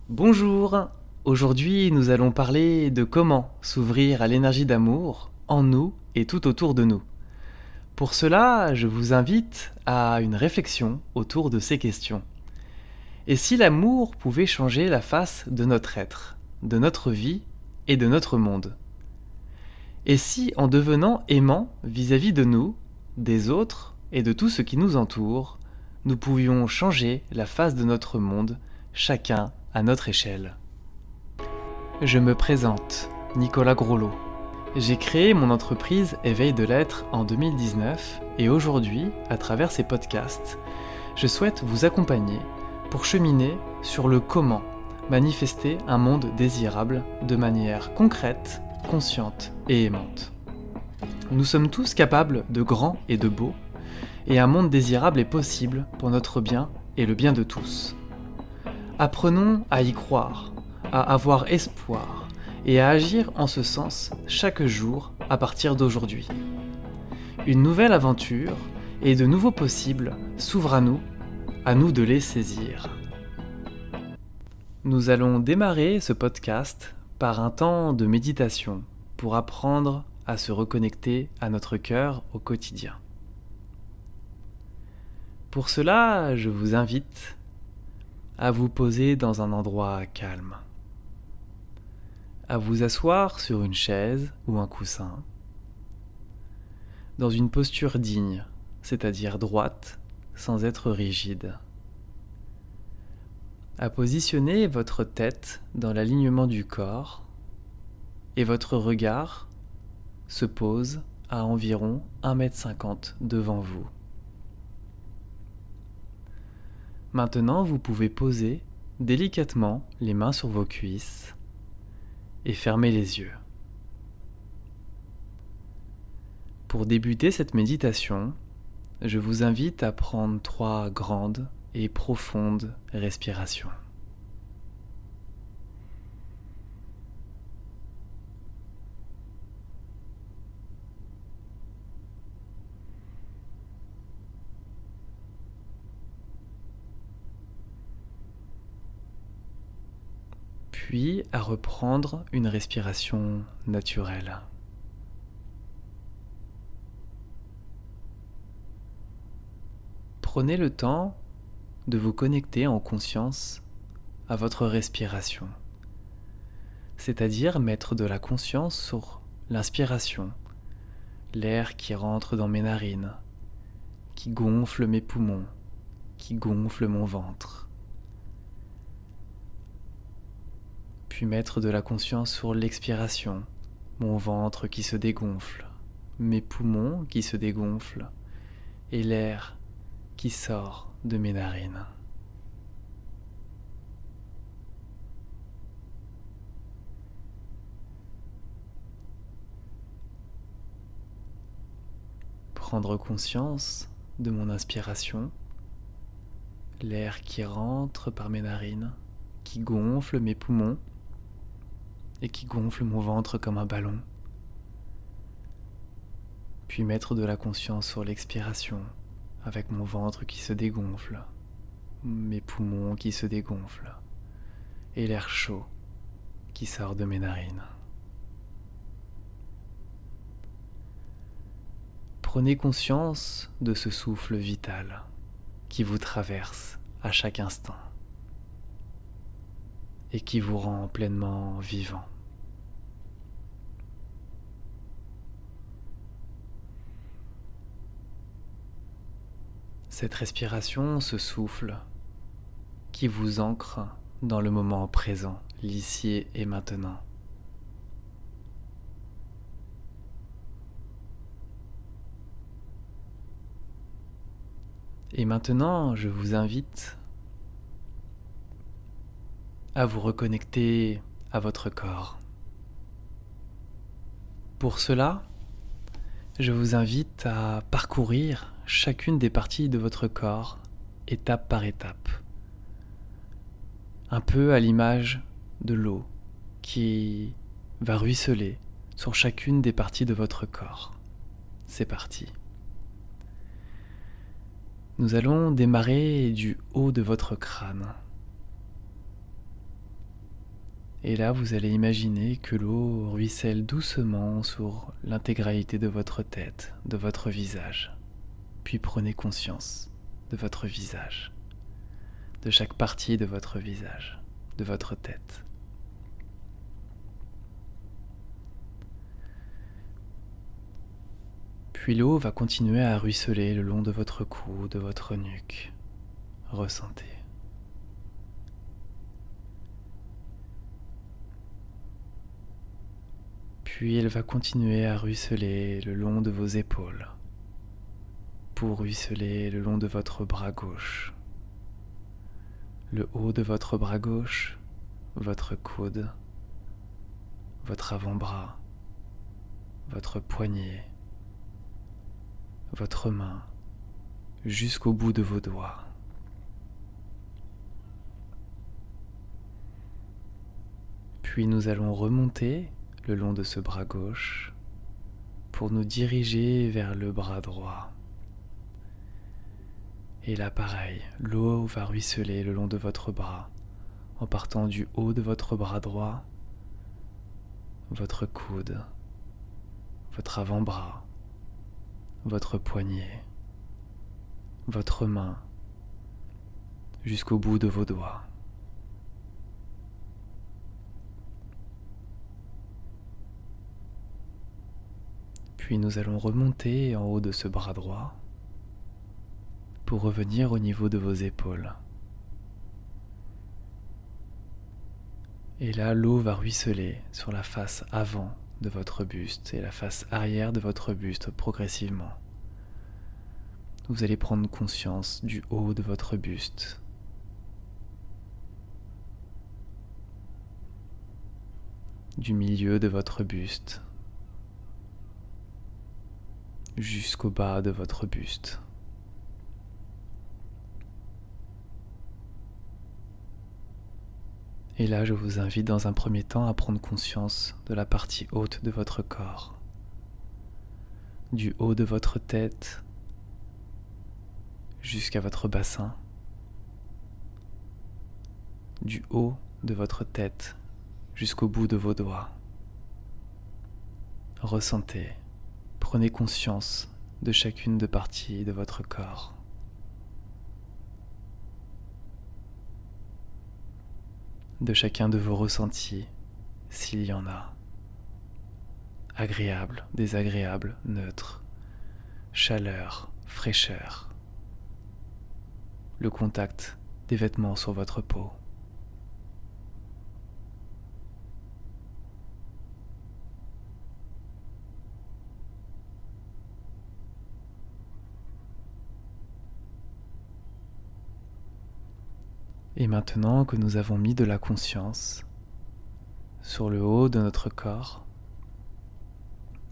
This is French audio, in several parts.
Bonjour. Aujourd'hui, nous allons parler de comment s'ouvrir à l'énergie d'amour en nous et tout autour de nous. Pour cela, je vous invite à une réflexion autour de ces questions. Et si l'amour pouvait changer la face de notre être, de notre vie et de notre monde? Et si, en devenant aimant vis-à-vis de nous, des autres et de tout ce qui nous entoure, nous pouvions changer la face de notre monde, chacun à notre échelle? Je me présente, Nicolas Groslo. J'ai créé mon entreprise Éveil de l'être en 2019 et aujourd'hui, à travers ces podcasts, je souhaite vous accompagner pour cheminer sur le comment manifester un monde désirable de manière concrète, consciente et aimante. Nous sommes tous capables de grand et de beau, et un monde désirable est possible pour notre bien et le bien de tous. Apprenons à y croire, à avoir espoir et à agir en ce sens chaque jour à partir d'aujourd'hui. Une nouvelle aventure et de nouveaux possibles s'ouvrent à nous de les saisir. Nous allons démarrer ce podcast par un temps de méditation pour apprendre à se reconnecter à notre cœur au quotidien. Pour cela, je vous invite à vous poser dans un endroit calme, à vous asseoir sur une chaise ou un coussin, dans une posture digne, c'est-à-dire droite, sans être rigide, à positionner votre tête dans l'alignement du corps et votre regard se pose à environ 1,50 m devant vous. Maintenant, vous pouvez poser délicatement les mains sur vos cuisses et fermer les yeux. Pour débuter cette méditation, je vous invite à prendre 3 grandes et profondes respirations. Puis à reprendre une respiration naturelle. Prenez le temps de vous connecter en conscience à votre respiration, c'est-à-dire mettre de la conscience sur l'inspiration, l'air qui rentre dans mes narines, qui gonfle mes poumons, qui gonfle mon ventre. Puis mettre de la conscience sur l'expiration, mon ventre qui se dégonfle, mes poumons qui se dégonflent et l'air qui sort de mes narines. Prendre conscience de mon inspiration, l'air qui rentre par mes narines, qui gonfle mes poumons et qui gonfle mon ventre comme un ballon. Puis mettre de la conscience sur l'expiration, avec mon ventre qui se dégonfle, mes poumons qui se dégonflent et l'air chaud qui sort de mes narines. Prenez conscience de ce souffle vital qui vous traverse à chaque instant et qui vous rend pleinement vivant. Cette respiration, ce souffle qui vous ancre dans le moment présent, l'ici et maintenant. Et maintenant, je vous invite à vous reconnecter à votre corps. Pour cela, je vous invite à parcourir chacune des parties de votre corps, étape par étape. Un peu à l'image de l'eau qui va ruisseler sur chacune des parties de votre corps. C'est parti. Nous allons démarrer du haut de votre crâne. Et là, vous allez imaginer que l'eau ruisselle doucement sur l'intégralité de votre tête, de votre visage. Puis prenez conscience de votre visage, de chaque partie de votre visage, de votre tête. Puis l'eau va continuer à ruisseler le long de votre cou, de votre nuque. Ressentez. Puis elle va continuer à ruisseler le long de vos épaules, pour ruisseler le long de votre bras gauche, le haut de votre bras gauche, votre coude, votre avant-bras, votre poignet, votre main, jusqu'au bout de vos doigts. Puis nous allons remonter le long de ce bras gauche pour nous diriger vers le bras droit. Et là pareil, l'eau va ruisseler le long de votre bras en partant du haut de votre bras droit, votre coude, votre avant-bras, votre poignet, votre main, jusqu'au bout de vos doigts. Puis nous allons remonter en haut de ce bras droit pour revenir au niveau de vos épaules. Et là, l'eau va ruisseler sur la face avant de votre buste et la face arrière de votre buste progressivement. Vous allez prendre conscience du haut de votre buste, du milieu de votre buste, jusqu'au bas de votre buste. Et là, je vous invite dans un premier temps à prendre conscience de la partie haute de votre corps, du haut de votre tête jusqu'à votre bassin, du haut de votre tête jusqu'au bout de vos doigts. Ressentez, prenez conscience de chacune des parties de votre corps. De chacun de vos ressentis, s'il y en a. Agréable, désagréable, neutre, chaleur, fraîcheur. Le contact des vêtements sur votre peau. Et maintenant que nous avons mis de la conscience sur le haut de notre corps,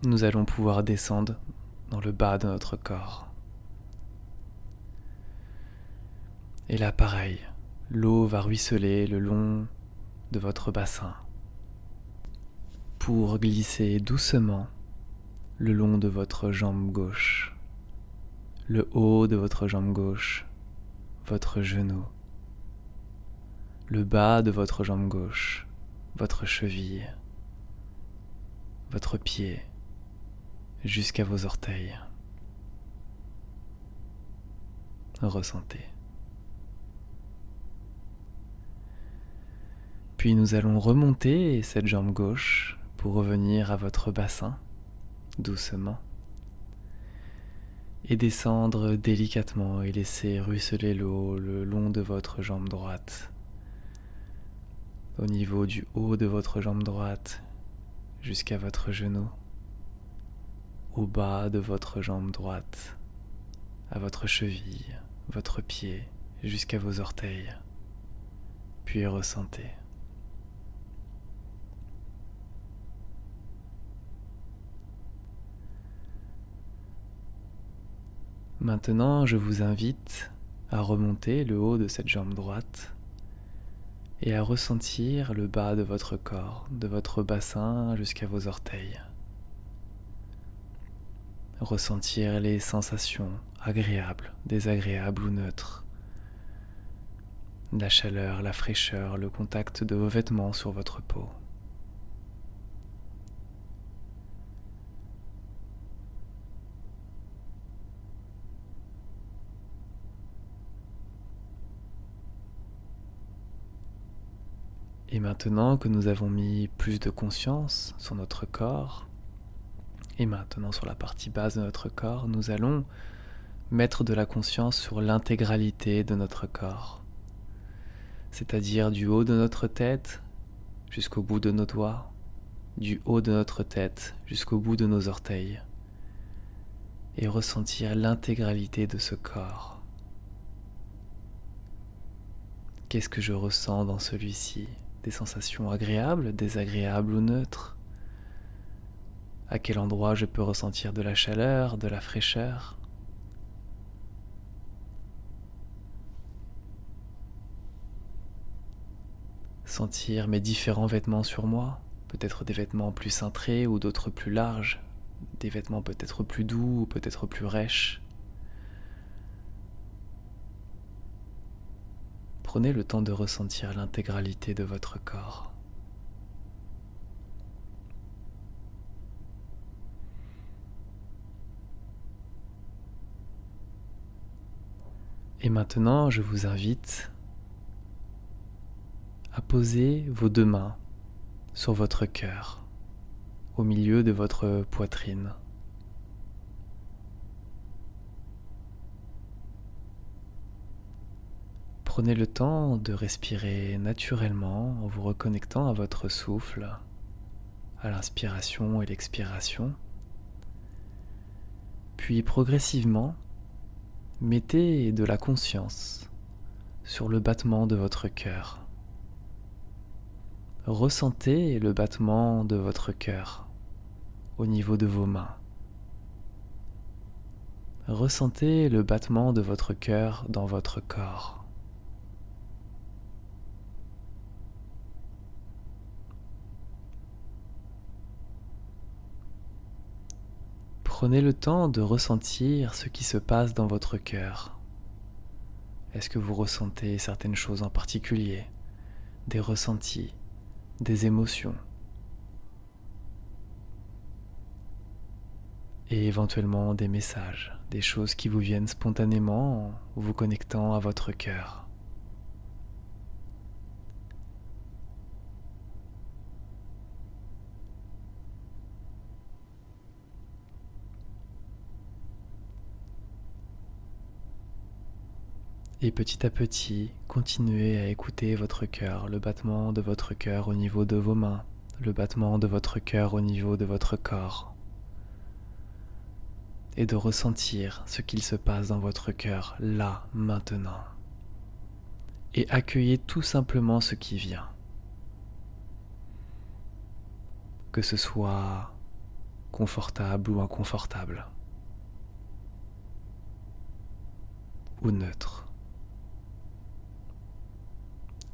nous allons pouvoir descendre dans le bas de notre corps. Et là, pareil, l'eau va ruisseler le long de votre bassin pour glisser doucement le long de votre jambe gauche, le haut de votre jambe gauche, votre genou, le bas de votre jambe gauche, votre cheville, votre pied, jusqu'à vos orteils. Ressentez. Puis nous allons remonter cette jambe gauche pour revenir à votre bassin, doucement, et descendre délicatement et laisser ruisseler l'eau le long de votre jambe droite, au niveau du haut de votre jambe droite jusqu'à votre genou, au bas de votre jambe droite, à votre cheville, votre pied, jusqu'à vos orteils, puis ressentez. Maintenant, je vous invite à remonter le haut de cette jambe droite et à ressentir le bas de votre corps, de votre bassin jusqu'à vos orteils. Ressentir les sensations agréables, désagréables ou neutres la chaleur, la fraîcheur, le contact de vos vêtements sur votre peau. Et maintenant que nous avons mis plus de conscience sur notre corps, et maintenant sur la partie basse de notre corps, nous allons mettre de la conscience sur l'intégralité de notre corps, c'est-à-dire du haut de notre tête jusqu'au bout de nos doigts, du haut de notre tête jusqu'au bout de nos orteils, et ressentir l'intégralité de ce corps. Qu'est-ce que je ressens dans celui-ci ? Des sensations agréables, désagréables ou neutres ? À quel endroit je peux ressentir de la chaleur, de la fraîcheur ? Sentir mes différents vêtements sur moi, peut-être des vêtements plus cintrés ou d'autres plus larges, des vêtements peut-être plus doux ou peut-être plus rêches. Prenez le temps de ressentir l'intégralité de votre corps. Et maintenant, je vous invite à poser vos deux mains sur votre cœur, au milieu de votre poitrine. Prenez le temps de respirer naturellement en vous reconnectant à votre souffle, à l'inspiration et l'expiration. Puis progressivement, mettez de la conscience sur le battement de votre cœur. Ressentez le battement de votre cœur au niveau de vos mains. Ressentez le battement de votre cœur dans votre corps. Prenez le temps de ressentir ce qui se passe dans votre cœur. Est-ce que vous ressentez certaines choses en particulier, des ressentis, des émotions, et éventuellement des messages, des choses qui vous viennent spontanément en vous connectant à votre cœur. Et petit à petit, continuez à écouter votre cœur, le battement de votre cœur au niveau de vos mains, le battement de votre cœur au niveau de votre corps, et de ressentir ce qu'il se passe dans votre cœur, là, maintenant. Et accueillez tout simplement ce qui vient. Que ce soit confortable ou inconfortable, ou neutre.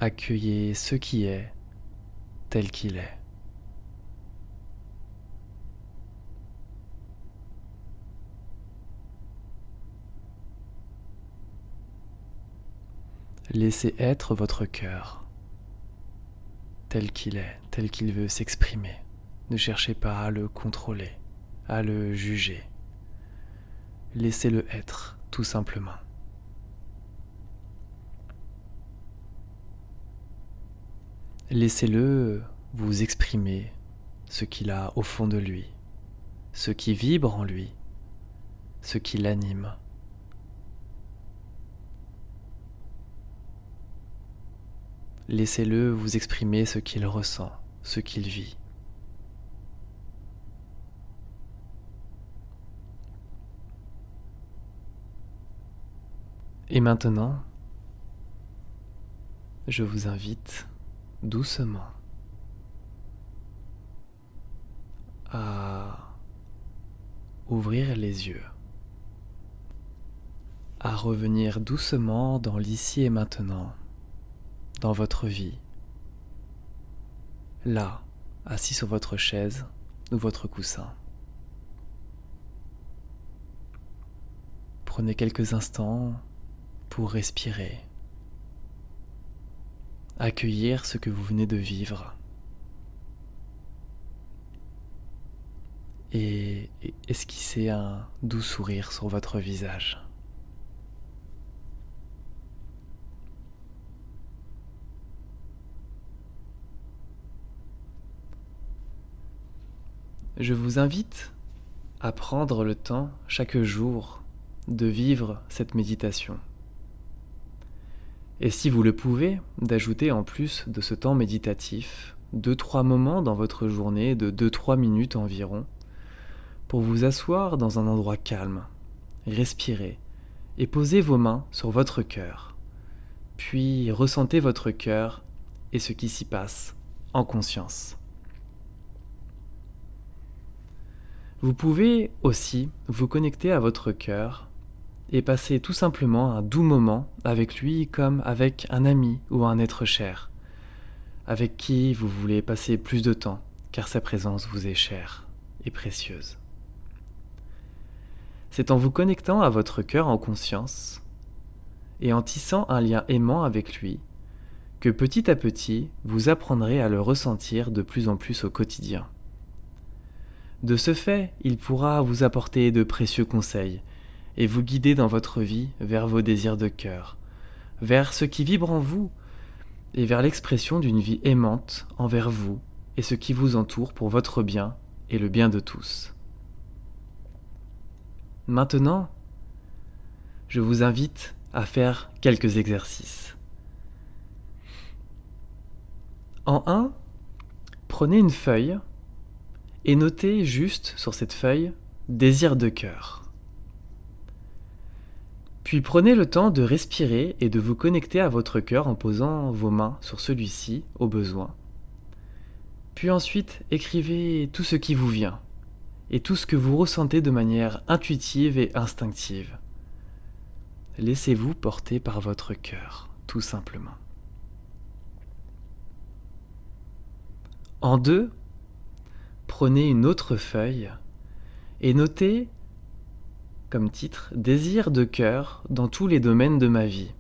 Accueillez ce qui est tel qu'il est. Laissez être votre cœur tel qu'il est, tel qu'il veut s'exprimer. Ne cherchez pas à le contrôler, à le juger. Laissez-le être, tout simplement. Laissez-le vous exprimer ce qu'il a au fond de lui, ce qui vibre en lui, ce qui l'anime. Laissez-le vous exprimer ce qu'il ressent, ce qu'il vit. Et maintenant, je vous invite doucement à ouvrir les yeux, à revenir doucement dans l'ici et maintenant, dans votre vie, là, assis sur votre chaise ou votre coussin. Prenez quelques instants pour respirer, accueillir ce que vous venez de vivre et esquisser un doux sourire sur votre visage. Je vous invite à prendre le temps chaque jour de vivre cette méditation. Et si vous le pouvez, d'ajouter en plus de ce temps méditatif 2-3 moments dans votre journée de 2-3 minutes environ pour vous asseoir dans un endroit calme, respirer et poser vos mains sur votre cœur. Puis ressentez votre cœur et ce qui s'y passe en conscience. Vous pouvez aussi vous connecter à votre cœur et passer tout simplement un doux moment avec lui comme avec un ami ou un être cher, avec qui vous voulez passer plus de temps car sa présence vous est chère et précieuse. C'est en vous connectant à votre cœur en conscience et en tissant un lien aimant avec lui que petit à petit vous apprendrez à le ressentir de plus en plus au quotidien. De ce fait, il pourra vous apporter de précieux conseils et vous guider dans votre vie vers vos désirs de cœur, vers ce qui vibre en vous et vers l'expression d'une vie aimante envers vous et ce qui vous entoure pour votre bien et le bien de tous. Maintenant, je vous invite à faire quelques exercices. En 1, prenez une feuille et notez juste sur cette feuille « désir de cœur ». Puis prenez le temps de respirer et de vous connecter à votre cœur en posant vos mains sur celui-ci au besoin. Puis ensuite, écrivez tout ce qui vous vient et tout ce que vous ressentez de manière intuitive et instinctive. Laissez-vous porter par votre cœur, tout simplement. En 2, prenez une autre feuille et notez comme titre « Désir de cœur dans tous les domaines de ma vie ».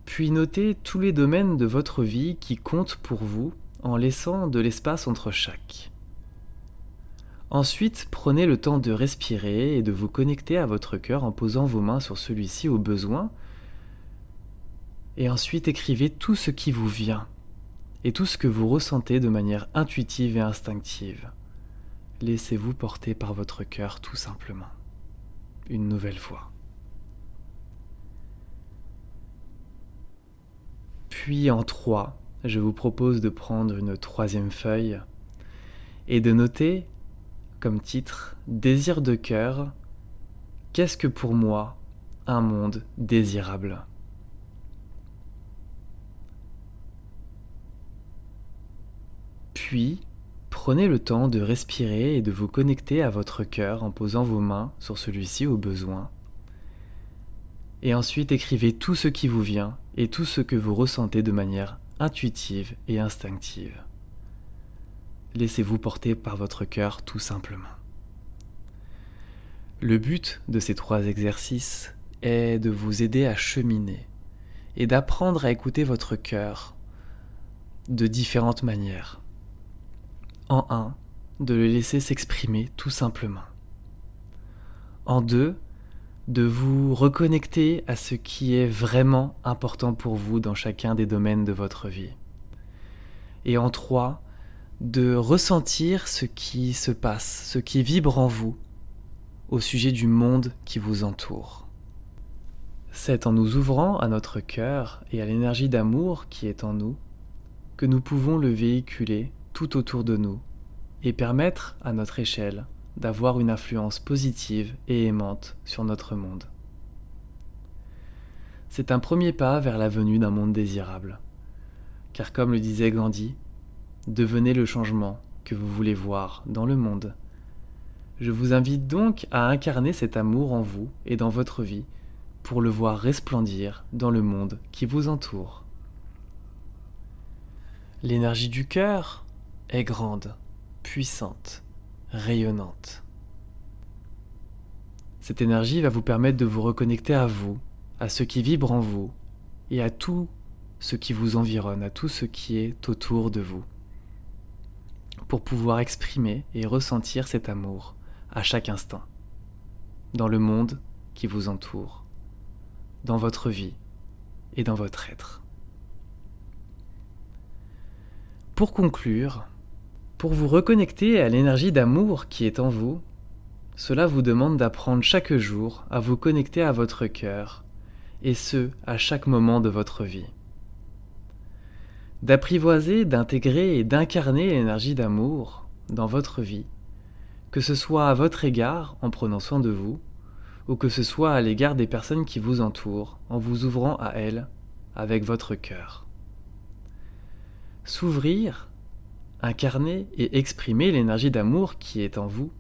Puis notez tous les domaines de votre vie qui comptent pour vous en laissant de l'espace entre chaque. Ensuite, prenez le temps de respirer et de vous connecter à votre cœur en posant vos mains sur celui-ci au besoin. Et ensuite, écrivez tout ce qui vous vient et tout ce que vous ressentez de manière intuitive et instinctive. Laissez-vous porter par votre cœur tout simplement. Une nouvelle fois. Puis en 3, je vous propose de prendre une 3e feuille et de noter comme titre « Désir de cœur, qu'est-ce que pour moi un monde désirable ?» Puis, prenez le temps de respirer et de vous connecter à votre cœur en posant vos mains sur celui-ci au besoin. Et ensuite, écrivez tout ce qui vous vient et tout ce que vous ressentez de manière intuitive et instinctive. Laissez-vous porter par votre cœur tout simplement. Le but de ces 3 exercices est de vous aider à cheminer et d'apprendre à écouter votre cœur de différentes manières. En 1, de le laisser s'exprimer tout simplement. En 2, de vous reconnecter à ce qui est vraiment important pour vous dans chacun des domaines de votre vie. Et en 3, de ressentir ce qui se passe, ce qui vibre en vous au sujet du monde qui vous entoure. C'est en nous ouvrant à notre cœur et à l'énergie d'amour qui est en nous que nous pouvons le véhiculer tout autour de nous et permettre à notre échelle d'avoir une influence positive et aimante sur notre monde. C'est un premier pas vers la venue d'un monde désirable, car comme le disait Gandhi, devenez le changement que vous voulez voir dans le monde. Je vous invite donc à incarner cet amour en vous et dans votre vie pour le voir resplendir dans le monde qui vous entoure. L'énergie du cœur est grande, puissante, rayonnante. Cette énergie va vous permettre de vous reconnecter à vous, à ce qui vibre en vous et à tout ce qui vous environne, à tout ce qui est autour de vous, pour pouvoir exprimer et ressentir cet amour à chaque instant, dans le monde qui vous entoure, dans votre vie et dans votre être. Pour conclure, pour vous reconnecter à l'énergie d'amour qui est en vous, cela vous demande d'apprendre chaque jour à vous connecter à votre cœur, et ce, à chaque moment de votre vie. D'apprivoiser, d'intégrer et d'incarner l'énergie d'amour dans votre vie, que ce soit à votre égard en prenant soin de vous, ou que ce soit à l'égard des personnes qui vous entourent en vous ouvrant à elles avec votre cœur. S'ouvrir, incarner et exprimer l'énergie d'amour qui est en vous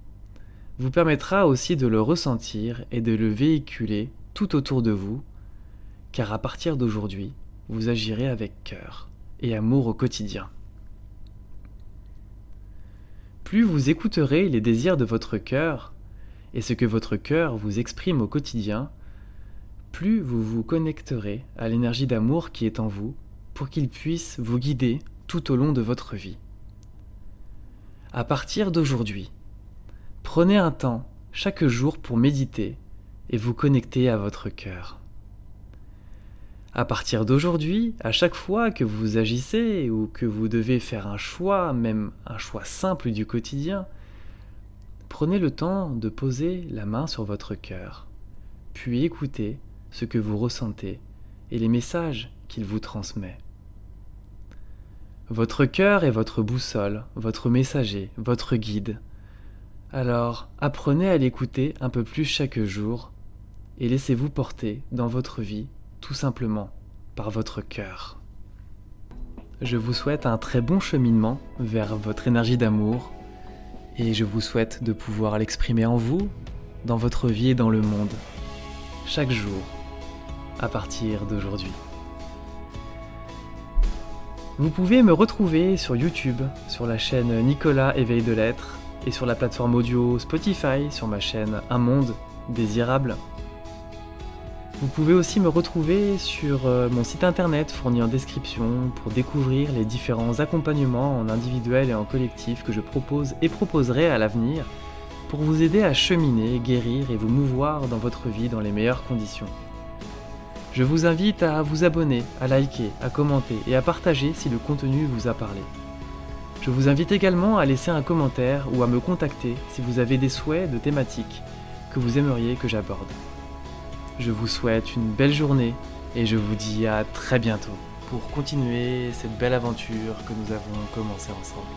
vous permettra aussi de le ressentir et de le véhiculer tout autour de vous, car à partir d'aujourd'hui, vous agirez avec cœur et amour au quotidien. Plus vous écouterez les désirs de votre cœur et ce que votre cœur vous exprime au quotidien, plus vous vous connecterez à l'énergie d'amour qui est en vous pour qu'il puisse vous guider tout au long de votre vie. À partir d'aujourd'hui, prenez un temps chaque jour pour méditer et vous connecter à votre cœur. À partir d'aujourd'hui, à chaque fois que vous agissez ou que vous devez faire un choix, même un choix simple du quotidien, prenez le temps de poser la main sur votre cœur, puis écoutez ce que vous ressentez et les messages qu'il vous transmet. Votre cœur est votre boussole, votre messager, votre guide. Alors, apprenez à l'écouter un peu plus chaque jour et laissez-vous porter dans votre vie, tout simplement, par votre cœur. Je vous souhaite un très bon cheminement vers votre énergie d'amour et je vous souhaite de pouvoir l'exprimer en vous, dans votre vie et dans le monde, chaque jour, à partir d'aujourd'hui. Vous pouvez me retrouver sur YouTube, sur la chaîne Nicolas Éveil de l'Être, et sur la plateforme audio Spotify, sur ma chaîne Un Monde Désirable. Vous pouvez aussi me retrouver sur mon site internet fourni en description pour découvrir les différents accompagnements en individuel et en collectif que je propose et proposerai à l'avenir pour vous aider à cheminer, guérir et vous mouvoir dans votre vie dans les meilleures conditions. Je vous invite à vous abonner, à liker, à commenter et à partager si le contenu vous a parlé. Je vous invite également à laisser un commentaire ou à me contacter si vous avez des souhaits de thématiques que vous aimeriez que j'aborde. Je vous souhaite une belle journée et je vous dis à très bientôt pour continuer cette belle aventure que nous avons commencée ensemble.